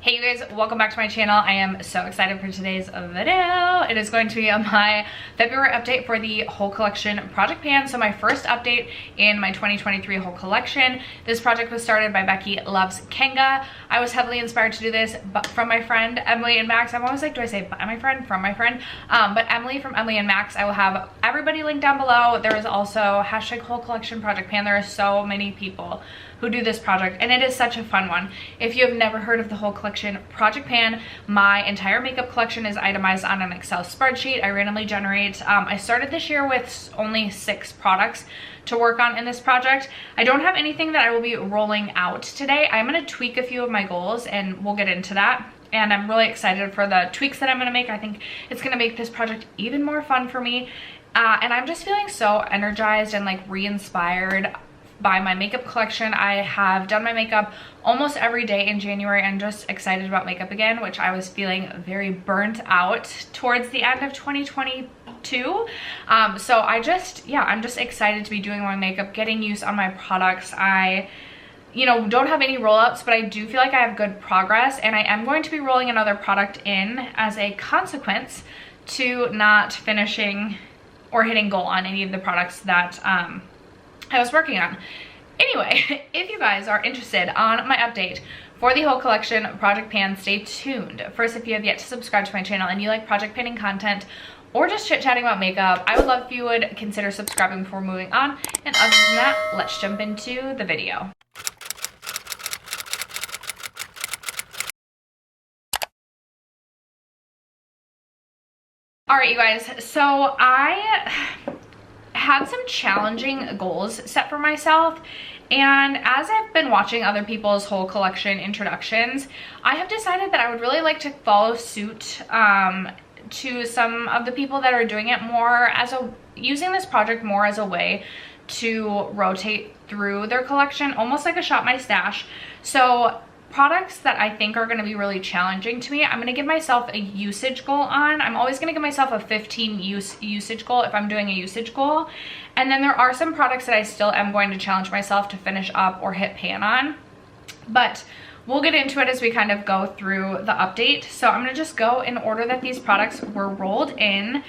Hey you guys, welcome back to my channel. I am so excited for today's video. It is going to be my February update for the whole collection project pan. So my first update in my 2023 whole collection. This project was started by Becky Loves Kanga. I was heavily inspired to do this from my friend Emily and Max. I'm always like, do I say by my friend, from my friend? But Emily from Emily and Max. I will have everybody linked down below. There is also hashtag whole collection project pan. There are so many people who do this project and it is such a fun one. If you have never heard of the whole collection project pan, my entire makeup collection is itemized on an Excel spreadsheet. I randomly generate. I started this year with only 6 products to work on in this project. I don't have anything that I will be rolling out today. I'm going to tweak a few of my goals and we'll get into that. And I'm really excited for the tweaks that I'm going to make. I think it's going to make this project even more fun for me. And I'm just feeling so energized and like re-inspired by my makeup collection. I have done my makeup almost every day in January. I'm just excited about makeup again, which I was feeling very burnt out towards the end of 2022. So I'm just excited to be doing my makeup, getting use on my products. I don't have any roll-ups, but I do feel like I have good progress, and I am going to be rolling another product in as a consequence to not finishing or hitting goal on any of the products that I was working on. Anyway, if you guys are interested on my update for the whole collection project pan, stay tuned. First, if you have yet to subscribe to my channel and you like project panning content or just chit-chatting about makeup, I would love if you would consider subscribing before moving on. And other than that, let's jump into the video. All right, you guys, so I had some challenging goals set for myself, and as I've been watching other people's whole collection introductions, I have decided that I would really like to follow suit to some of the people that are doing it more as using this project more as a way to rotate through their collection, almost like a shop my stash. So products that I think are going to be really challenging to me, I'm going to give myself a usage goal on. I'm always going to give myself a 15 usage goal if I'm doing a usage goal. And then there are some products that I still am going to challenge myself to finish up or hit pan on. But we'll get into it as we kind of go through the update. So I'm going to just go in order that these products were rolled in.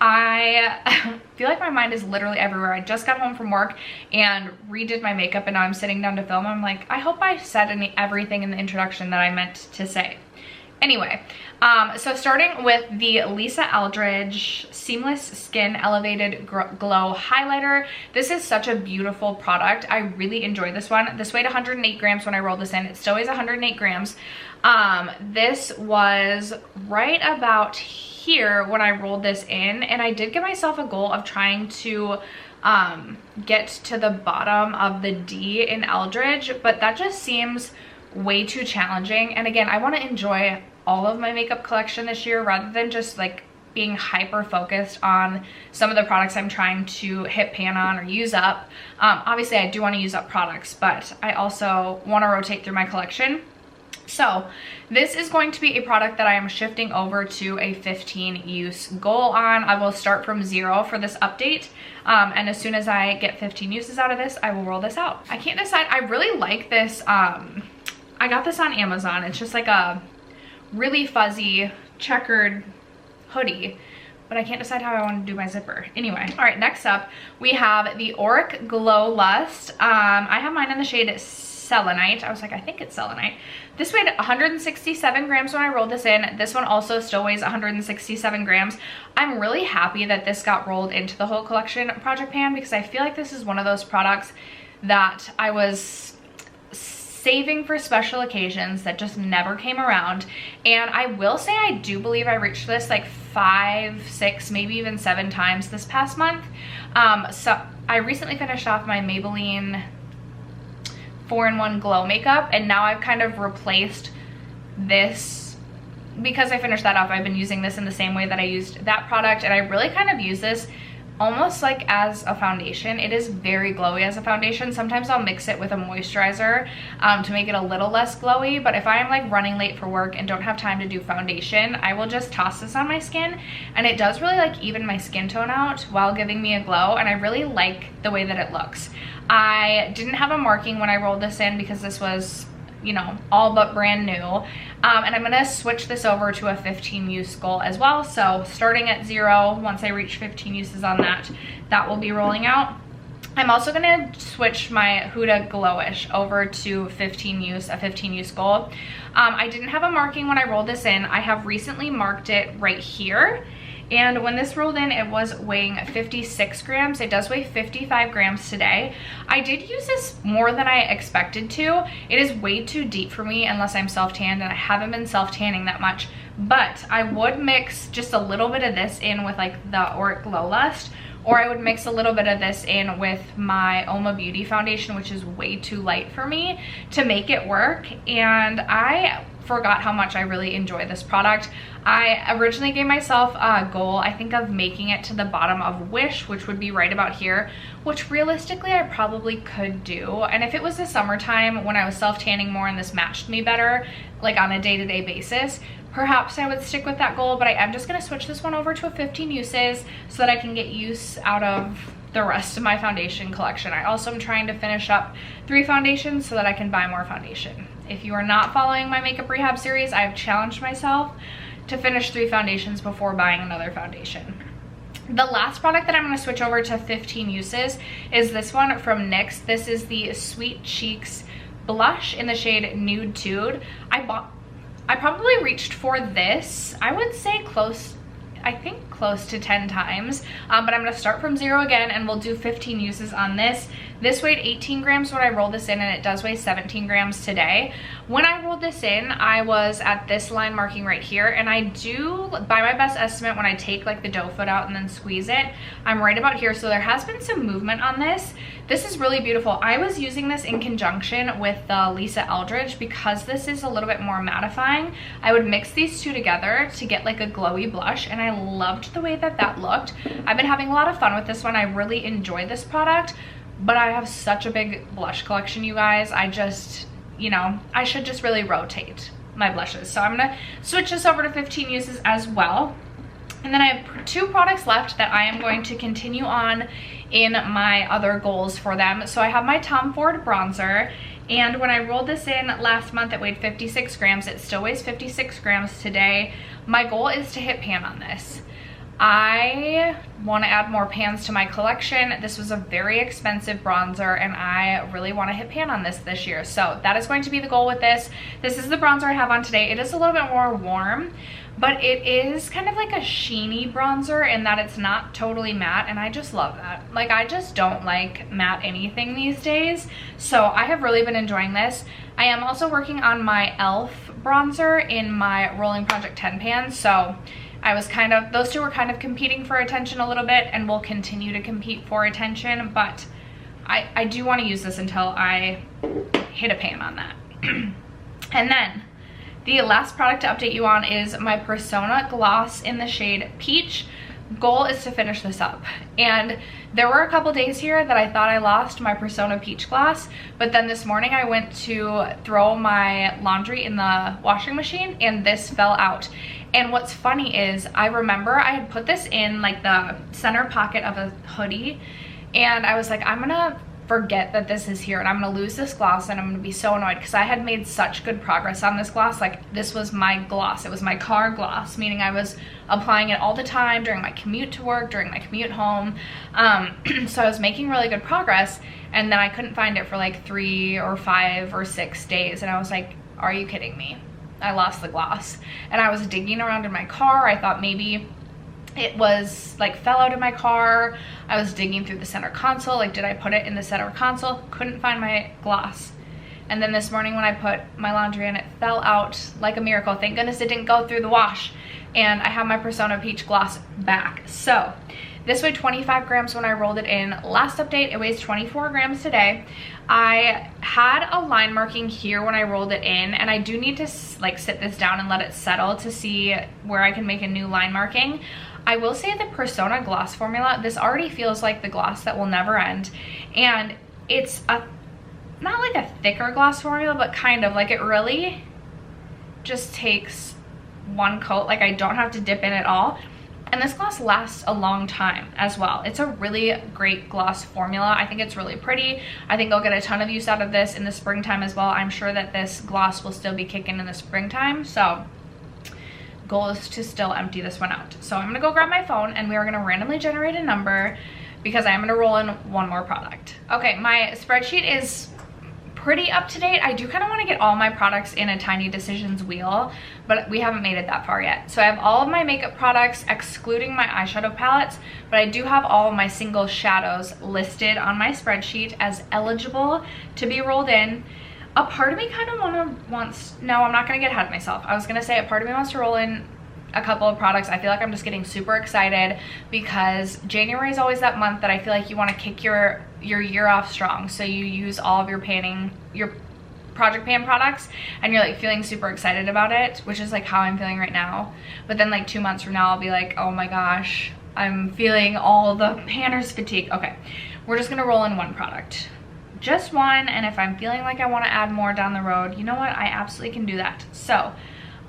I feel like my mind is literally everywhere. I just got home from work and redid my makeup, and now I'm sitting down to film. I'm like, I hope I said everything in the introduction that I meant to say. Anyway, so starting with the Lisa Eldridge Seamless Skin Elevated Glow Highlighter. This is such a beautiful product. I really enjoy this one. This weighed 108 grams when I rolled this in. It still weighs 108 grams. This was right about here when I rolled this in, and I did give myself a goal of trying to get to the bottom of the D in Eldridge, but that just seems way too challenging. And again, I want to enjoy all of my makeup collection this year rather than just like being hyper focused on some of the products I'm trying to hit pan on or use up. Obviously I do want to use up products, but I also want to rotate through my collection. So this is going to be a product that I am shifting over to a 15 use goal on. I will start from 0 for this update. And as soon as I get 15 uses out of this, I will roll this out. I can't decide. I really like this. I got this on Amazon. It's just like a really fuzzy checkered hoodie, but I can't decide how I want to do my zipper. Anyway, all right, next up we have the Auric Glow Lust. I have mine in the shade Selenite. I was like, I think it's Selenite. This weighed 167 grams when I rolled this in. This one also still weighs 167 grams. I'm really happy that this got rolled into the whole collection project pan, because I feel like this is one of those products that I was saving for special occasions that just never came around. And I will say I do believe I reached this like 5, 6, maybe even 7 times this past month. So I recently finished off my Maybelline 4-in-1 glow makeup, and now I've kind of replaced this because I finished that off. I've been using this in the same way that I used that product, and I really kind of use this almost like as a foundation. It is very glowy as a foundation. Sometimes I'll mix it with a moisturizer to make it a little less glowy, but if I am like running late for work and don't have time to do foundation, I will just toss this on my skin, and it does really like even my skin tone out while giving me a glow, and I really like the way that it looks. I didn't have a marking when I rolled this in because this was you know, all but brand new. And I'm gonna switch this over to a 15 use goal as well. So starting at 0, once I reach 15 uses on that, that will be rolling out. I'm also gonna switch my Huda Glowish over to 15 use, a 15 use goal. I didn't have a marking when I rolled this in. I have recently marked it right here. And when this rolled in, it was weighing 56 grams. It does weigh 55 grams today. I did use this more than I expected to. It is way too deep for me unless I'm self-tanned, and I haven't been self-tanning that much. But I would mix just a little bit of this in with like the Auric Glow Lust, or I would mix a little bit of this in with my Oma Beauty foundation, which is way too light for me, to make it work. And I forgot how much I really enjoy this product. I originally gave myself a goal, I think, of making it to the bottom of Wish, which would be right about here, which realistically I probably could do. And if it was the summertime when I was self-tanning more and this matched me better, like on a day-to-day basis, perhaps I would stick with that goal. But I am just gonna switch this one over to a 15 uses so that I can get use out of the rest of my foundation collection. I also am trying to finish up 3 foundations so that I can buy more foundation. If you are not following my makeup rehab series, I have challenged myself to finish 3 foundations before buying another foundation. The last product that I'm going to switch over to 15 uses is this one from NYX. This is the Sweet Cheeks blush in the shade Nude Tude. I probably reached for this, I would say close to 10 times, but I'm gonna start from 0 again, and we'll do 15 uses on this. This weighed 18 grams when I rolled this in, and it does weigh 17 grams today. When I rolled this in, I was at this line marking right here, and I do, by my best estimate, when I take like the doe foot out and then squeeze it, I'm right about here. So there has been some movement on this. This is really beautiful. I was using this in conjunction with the Lisa Eldridge because this is a little bit more mattifying. I would mix these two together to get like a glowy blush, and I loved the way that that looked. I've been having a lot of fun with this one. I really enjoy this product, but I have such a big blush collection, you guys. I just, you know, I should just really rotate my blushes. So I'm gonna switch this over to 15 uses as well. And then I have 2 products left that I am going to continue on in my other goals for them. So I have my Tom Ford bronzer, and when I rolled this in last month, it weighed 56 grams. It still weighs 56 grams today. My goal is to hit pan on this. I want to add more pans to my collection. This was a very expensive bronzer, and I really want to hit pan on this year. So that is going to be the goal with this. This is the bronzer I have on today. It is a little bit more warm, but it is kind of like a sheeny bronzer in that it's not totally matte, and I just love that. Like, I just don't like matte anything these days, so I have really been enjoying this. I am also working on my e.l.f. bronzer in my Rolling Project 10 pan, so I was kind of, those two were kind of competing for attention a little bit, and will continue to compete for attention, but I do want to use this until I hit a pan on that. And then the last product to update you on is my Persona gloss in the shade Peach. Goal is to finish this up, and there were a couple days here that I thought I lost my Persona Peach gloss, but then this morning I went to throw my laundry in the washing machine and this fell out. And what's funny is I remember I had put this in like the center pocket of a hoodie, and I was like, I'm gonna forget that this is here and I'm gonna lose this gloss, and I'm gonna be so annoyed because I had made such good progress on this gloss. Like, this was my gloss, it was my car gloss, meaning I was applying it all the time during my commute to work, during my commute home. So I was making really good progress, and then I couldn't find it for like 3 or 5 or 6 days, and I was like, are you kidding me? I lost the gloss. And I was digging around in my car. I thought maybe it was like fell out of my car. I was digging through the center console, like, did I put it in the center console? Couldn't find my gloss. And then this morning when I put my laundry in, it fell out like a miracle. Thank goodness it didn't go through the wash, and I have my Persona Peach gloss back. So this weighed 25 grams when I rolled it in. Last update, it weighs 24 grams today. I had a line marking here when I rolled it in, and I do need to like sit this down and let it settle to see where I can make a new line marking. I will say the Persona gloss formula, this already feels like the gloss that will never end, and it's not like a thicker gloss formula, but kind of like, it really just takes one coat. Like, I don't have to dip in at all. And this gloss lasts a long time as well. It's a really great gloss formula. I think it's really pretty. I think I'll get a ton of use out of this in the springtime as well. I'm sure that this gloss will still be kicking in the springtime. So goal is to still empty this one out. So I'm gonna go grab my phone and we are gonna randomly generate a number because I'm gonna roll in one more product. Okay, my spreadsheet is pretty up to date. I do kind of want to get all my products in a tiny decisions wheel, but we haven't made it that far yet. So I have all of my makeup products excluding my eyeshadow palettes, but I do have all of my single shadows listed on my spreadsheet as eligible to be rolled in. A part of me kind of no, I'm not going to get ahead of myself. I was going to say a part of me wants to roll in a couple of products. I feel like I'm just getting super excited because January is always that month that I feel like you want to kick your year off strong. So you use all of your project pan products and you're like feeling super excited about it, which is like how I'm feeling right now. But then like 2 months from now, I'll be like, oh my gosh, I'm feeling all the panner's fatigue. Okay, we're just gonna roll in one product. Just one, and if I'm feeling like I want to add more down the road, you know what? I absolutely can do that. So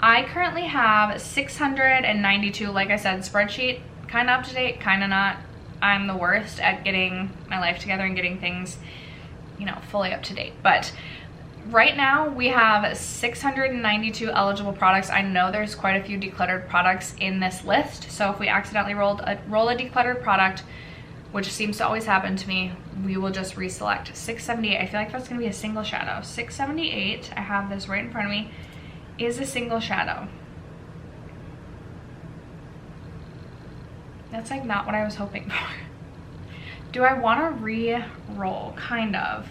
I currently have 692, like I said, spreadsheet, kind of up to date, kind of not. I'm the worst at getting my life together and getting things, you know, fully up to date. But right now we have 692 eligible products. I know there's quite a few decluttered products in this list. So if we accidentally roll a decluttered product, which seems to always happen to me, we will just reselect. 678, I feel like that's gonna be a single shadow. 678, I have this right in front of me, is a single shadow. That's like not what I was hoping for. Do I want to re-roll? Kind of.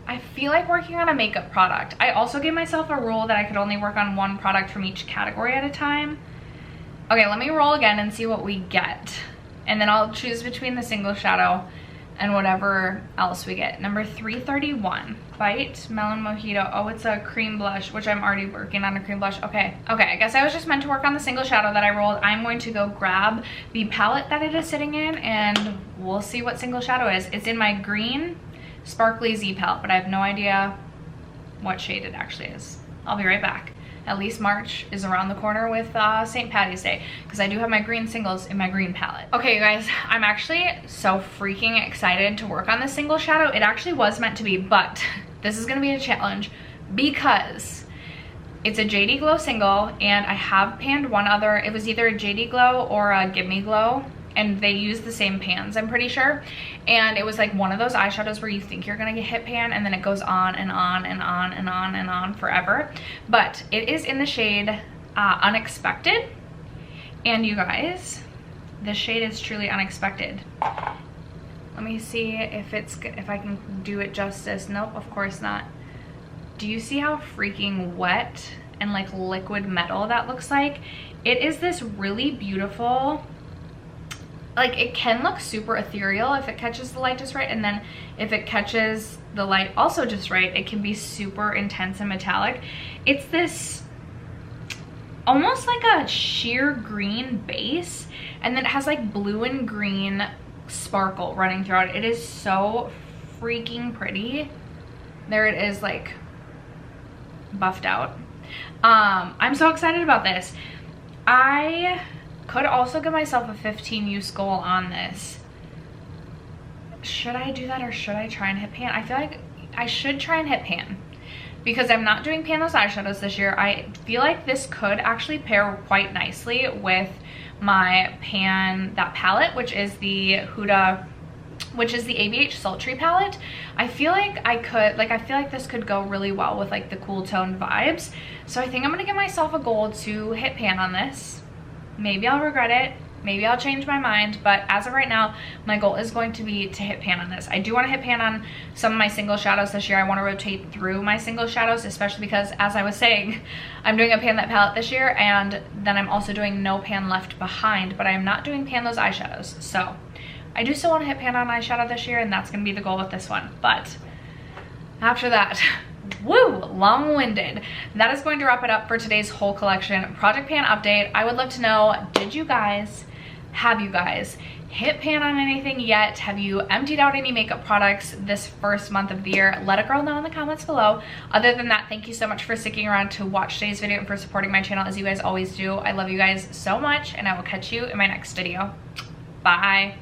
I feel like working on a makeup product. I also gave myself a rule that I could only work on one product from each category at a time. Okay, let me roll again and see what we get. And then I'll choose between the single shadow and whatever else we get. Number 331, Bite Melon Mojito. Oh, it's a cream blush, which I'm already working on a cream blush. Okay, I guess I was just meant to work on the single shadow that I rolled. I'm going to go grab the palette that it is sitting in and we'll see what single shadow is. It's in my green Sparkly Z palette, but I have no idea what shade it actually is. I'll be right back. At least March is around the corner with St. Patty's Day, because I do have my green singles in my green palette. Okay, you guys, I'm actually so freaking excited to work on this single shadow. It actually was meant to be, but this is gonna be a challenge because it's a JD Glow single and I have panned one other. It was either a JD Glow or a Gimme Glow, and they use the same pans, I'm pretty sure. And it was like one of those eyeshadows where you think you're gonna get hit pan and then it goes on and on and on and on and on forever. But it is in the shade Unexpected. And you guys, this shade is truly unexpected. Let me see if I can do it justice. Nope, of course not. Do you see how freaking wet and like liquid metal that looks like? It is this really beautiful, like it can look super ethereal if it catches the light just right, and then if it catches the light also just right, it can be super intense and metallic. It's this almost like a sheer green base, and then it has like blue and green sparkle running throughout it. It is so freaking pretty. There it is, like buffed out. I'm so excited about this. I could also give myself a 15 use goal on this. Should I do that or should I try and hit pan? I feel like I should try and hit pan because I'm not doing pan those eyeshadows this year. I feel like this could actually pair quite nicely with my pan, that palette, which is the Huda, which is the ABH Sultry palette. I feel like I feel like this could go really well with like the cool toned vibes. So I think I'm gonna give myself a goal to hit pan on this. Maybe I'll regret it, maybe I'll change my mind, but as of right now, my goal is going to be to hit pan on this. I do want to hit pan on some of my single shadows this year. I want to rotate through my single shadows, especially because, as I was saying, I'm doing a pan that palette this year, and then I'm also doing no pan left behind, but I'm not doing pan those eyeshadows. So I do still want to hit pan on eyeshadow this year, and that's going to be the goal with this one. But after that, woo, long-winded. That is going to wrap it up for today's whole collection project pan update. I would love to know, have you guys hit pan on anything yet? Have you emptied out any makeup products this first month of the year? Let a girl know in the comments below. Other than that, thank you so much for sticking around to watch today's video and for supporting my channel as you guys always do. I love you guys so much, and I will catch you in my next video. Bye.